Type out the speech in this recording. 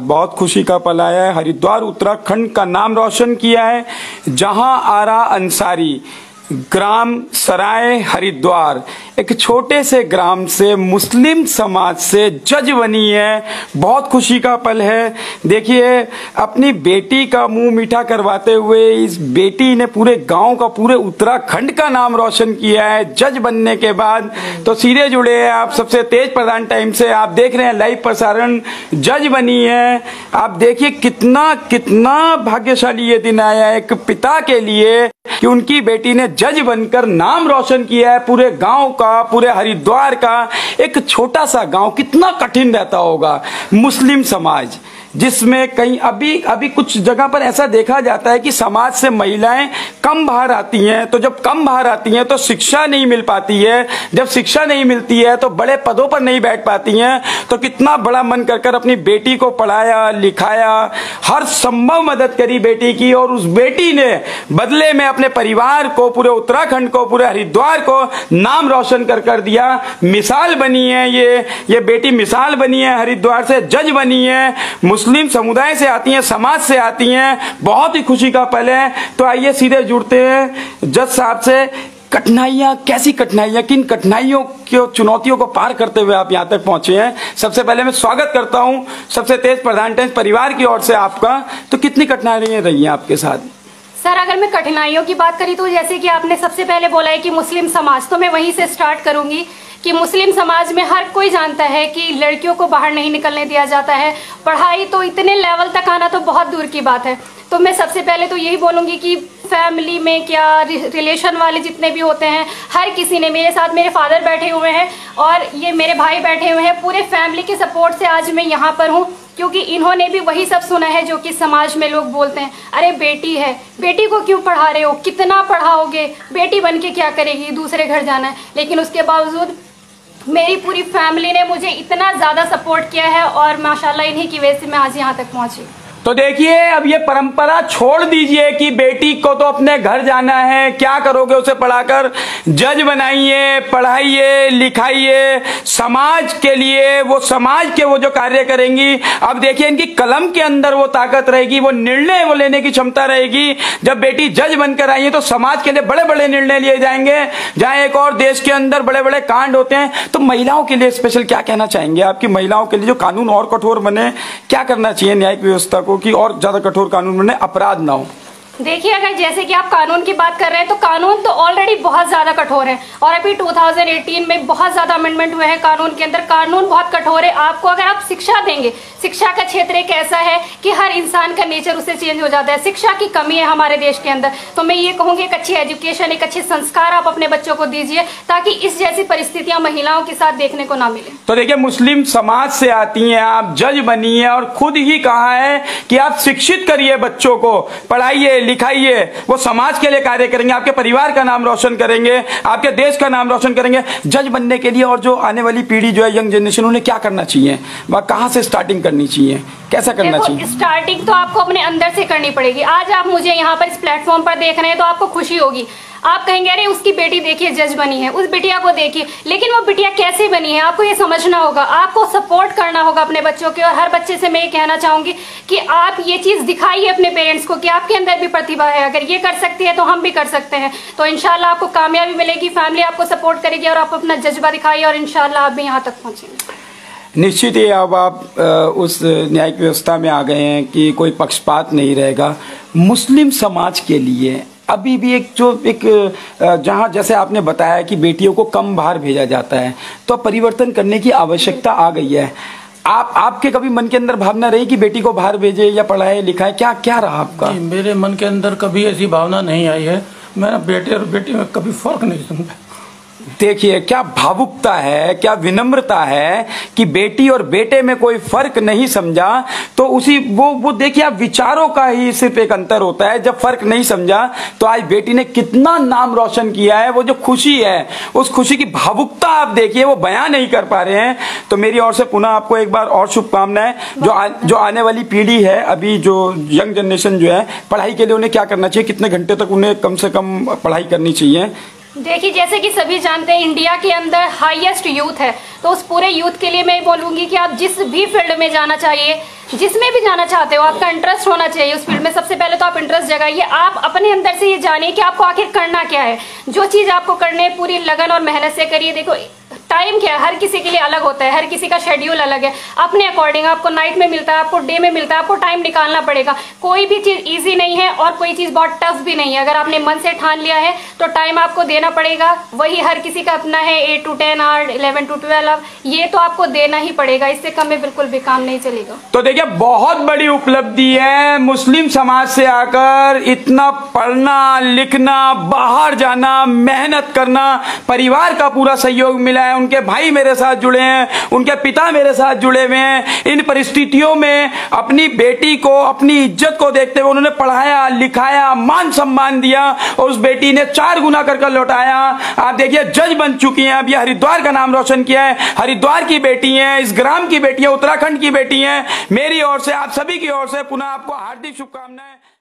बहुत खुशी का पल आया है। हरिद्वार उत्तराखंड का नाम रोशन किया है। जहां आरा अंसारी ग्राम सराय हरिद्वार, एक छोटे से ग्राम से मुस्लिम समाज से जज बनी है। बहुत खुशी का पल है। देखिए, अपनी बेटी का मुंह मीठा करवाते हुए इस बेटी ने पूरे गांव का, पूरे उत्तराखंड का नाम रोशन किया है जज बनने के बाद। तो सीधे जुड़े हैं आप सबसे तेज प्रधान टाइम से, आप देख रहे हैं लाइव प्रसारण। जज बनी है। आप देखिए कितना कितना भाग्यशाली ये दिन आया है एक पिता के लिए कि उनकी बेटी ने जज बनकर नाम रोशन किया है पूरे गांव का, पूरे हरिद्वार का। एक छोटा सा गांव, कितना कठिन रहता होगा मुस्लिम समाज, जिसमें कहीं अभी कुछ जगह पर ऐसा देखा जाता है कि समाज से महिलाएं कम बाहर आती हैं। तो जब कम बाहर आती हैं तो शिक्षा नहीं मिल पाती है। जब शिक्षा नहीं मिलती है तो बड़े पदों पर नहीं बैठ पाती हैं। तो कितना बड़ा मन कर अपनी बेटी को पढ़ाया लिखाया, हर संभव मदद करी बेटी की, और उस बेटी ने बदले में अपने परिवार को, पूरे उत्तराखंड को, पूरे हरिद्वार को नाम रोशन कर दिया। मिसाल बनी है ये बेटी, मिसाल बनी है। हरिद्वार से जज बनी है, मुस्लिम समुदाय से आती हैं, समाज से आती हैं। बहुत ही खुशी का पल है। तो आइए सीधे जुड़ते हैं जज साहब से। कठिनाइयां, कैसी कठिनाइयां, किन कठिनाइयों की चुनौतियों को पार करते हुए आप यहां तक पहुंचे हैं? सबसे पहले मैं स्वागत करता हूं सबसे तेज प्रधान टाइम्स परिवार की ओर से आपका। तो कितनी कठिनाइयां रही हैं आपके साथ? सर, अगर मैं कठिनाइयों की बात करी तो जैसे कि आपने सबसे पहले बोला है कि मुस्लिम समाज, तो मैं वहीं से स्टार्ट करूंगी कि मुस्लिम समाज में हर कोई जानता है कि लड़कियों को बाहर नहीं निकलने दिया जाता है। पढ़ाई तो इतने लेवल तक आना तो बहुत दूर की बात है। तो मैं सबसे पहले तो यही बोलूँगी कि फैमिली में क्या रिलेशन वाले जितने भी होते हैं, हर किसी ने, मेरे साथ मेरे फादर बैठे हुए हैं और ये मेरे भाई बैठे हुए हैं, पूरे फैमिली के सपोर्ट से आज मैं यहाँ पर हूँ। क्योंकि इन्होंने भी वही सब सुना है जो कि समाज में लोग बोलते हैं, अरे बेटी है, बेटी को क्यों पढ़ा रहे हो, कितना पढ़ाओगे, बेटी बन के क्या करेगी, दूसरे घर जाना है। लेकिन उसके बावजूद मेरी पूरी फैमिली ने मुझे इतना ज़्यादा सपोर्ट किया है और माशाल्लाह इन्हीं की वजह से मैं आज यहाँ तक पहुँची। तो देखिए, अब ये परंपरा छोड़ दीजिए कि बेटी को तो अपने घर जाना है, क्या करोगे उसे पढ़ाकर। जज बनाइए, पढ़ाइए, लिखाइए, समाज के लिए, वो समाज के वो जो कार्य करेंगी। अब देखिए, इनकी कलम के अंदर वो ताकत रहेगी, वो निर्णय वो लेने की क्षमता रहेगी। जब बेटी जज बनकर आई है तो समाज के लिए बड़े बड़े निर्णय लिए जाएंगे। जहां एक और देश के अंदर बड़े बड़े कांड होते हैं, तो महिलाओं के लिए स्पेशल क्या कहना चाहेंगे आपकी? महिलाओं के लिए जो कानून और कठोर बने, क्या करना चाहिए न्यायिक व्यवस्था को कि और ज्यादा कठोर कानून बने, अपराध ना हो? देखिए, अगर जैसे कि आप कानून की बात कर रहे हैं तो कानून तो ऑलरेडी बहुत ज्यादा कठोर है और अभी 2018 में बहुत ज्यादा अमेंडमेंट हुए हैं कानून के अंदर। कानून बहुत कठोर है। आपको अगर आप शिक्षा देंगे, शिक्षा का क्षेत्र एक ऐसा है कि हर इंसान का नेचर उससे चेंज हो जाता है। शिक्षा की कमी है हमारे देश के अंदर। तो मैं ये कहूँगी एक अच्छी एजुकेशन, एक अच्छे संस्कार आप अपने बच्चों को दीजिए ताकि इस जैसी परिस्थितियां महिलाओं के साथ देखने को ना मिले। तो देखिए, मुस्लिम समाज से आती हैं, आप जज बनी है और खुद ही कहा है कि आप शिक्षित करिए, बच्चों को पढ़ाइए लिखाइए, वो समाज के लिए कार्य करेंगे, आपके परिवार का नाम रोशन करेंगे, आपके देश का नाम रोशन करेंगे। जज बनने के लिए और जो आने वाली पीढ़ी जो है, यंग जनरेशन, उन्हें क्या करना चाहिए? वह कहाँ से स्टार्टिंग करनी चाहिए, कैसा करना चाहिए? स्टार्टिंग तो आपको अपने अंदर से करनी पड़ेगी। आज आप मुझे यहाँ पर इस प्लेटफॉर्म पर देख रहे हैं तो आपको खुशी होगी। आप कहेंगे अरे उसकी बेटी देखिए जज बनी है, उस बिटिया को देखिए, लेकिन वो बिटिया कैसे बनी है आपको ये समझना होगा। आपको सपोर्ट करना होगा अपने बच्चों के। और हर बच्चे से मैं ये कहना चाहूंगी कि आप ये चीज दिखाइए अपने पेरेंट्स को कि आपके अंदर भी प्रतिभा है, अगर ये कर सकती है तो हम भी कर सकते हैं। तो इंशाल्लाह आपको कामयाबी मिलेगी, फैमिली आपको सपोर्ट करेगी और आप अपना जज्बा दिखाइए और इंशाल्लाह आप भी यहाँ तक पहुंचेंगे। निश्चित ही अब आप उस न्यायिक व्यवस्था में आ गए हैं कि कोई पक्षपात नहीं रहेगा। मुस्लिम समाज के लिए अभी भी जहां जैसे आपने बताया कि बेटियों को कम बाहर भेजा जाता है, तो परिवर्तन करने की आवश्यकता आ गई है। आपके कभी मन के अंदर भावना रही कि बेटी को बाहर भेजे या पढ़ाए लिखाए, क्या रहा आपका? मेरे मन के अंदर कभी ऐसी भावना नहीं आई है। मैंने बेटे और बेटी में कभी फर्क नहीं समझा। देखिए, क्या भावुकता है, क्या विनम्रता है कि बेटी और बेटे में कोई फर्क नहीं समझा। तो उसी वो देखिए, आप विचारों का ही सिर्फ एक अंतर होता है। जब फर्क नहीं समझा तो आज बेटी ने कितना नाम रोशन किया है। वो जो खुशी है, उस खुशी की भावुकता आप देखिए, वो बयां नहीं कर पा रहे हैं। तो मेरी ओर से पुनः आपको एक बार और शुभकामनाएं। जो आने वाली पीढ़ी है, अभी जो यंग जनरेशन जो है, पढ़ाई के लिए उन्हें क्या करना चाहिए? कितने घंटे तक उन्हें कम से कम पढ़ाई करनी चाहिए? देखिए, जैसे कि सभी जानते हैं इंडिया के अंदर हाईएस्ट यूथ है, तो उस पूरे यूथ के लिए मैं बोलूँगी कि आप जिस भी फील्ड में जाना चाहिए, जिसमें भी जाना चाहते हो आपका इंटरेस्ट होना चाहिए उस फील्ड में। सबसे पहले तो आप इंटरेस्ट जगाइए, आप अपने अंदर से ये जानिए कि आपको आखिर करना क्या है। जो चीज आपको करने है पूरी लगन और मेहनत से करिए। देखो टाइम क्या है, हर किसी के लिए अलग होता है, हर किसी का शेड्यूल अलग है। अपने अकॉर्डिंग आपको नाइट में मिलता है, आपको डे में मिलता है, आपको टाइम निकालना पड़ेगा। कोई भी चीज इजी नहीं है और कोई चीज बहुत टफ भी नहीं है। अगर आपने मन से ठान लिया है तो टाइम आपको देना पड़ेगा। वही हर किसी का अपना है 8 to 10 आवर, 11 to 12 ये तो आपको देना ही पड़ेगा। इससे कम में बिल्कुल भी काम नहीं चलेगा। तो देखिए बहुत बड़ी उपलब्धि है, मुस्लिम समाज से आकर इतना पढ़ना लिखना, बाहर जाना, मेहनत करना, परिवार का पूरा सहयोग मिला है। उनके भाई मेरे साथ जुड़े हैं, उनके पिता मेरे साथ जुड़े हुए हैं। इन परिस्थितियों में अपनी बेटी को, अपनी इज्जत को देखते हुए उन्होंने पढ़ाया लिखाया, मान सम्मान दिया और उस बेटी ने 4 गुना कर लौटाया। आप देखिए जज बन चुकी हैं, अब ये हरिद्वार का नाम रोशन किया है। हरिद्वार की बेटी हैं, इस ग्राम की बेटी है, उत्तराखंड की बेटी हैं। मेरी ओर से, आप सभी की ओर से पुनः आपको हार्दिक शुभकामनाएं।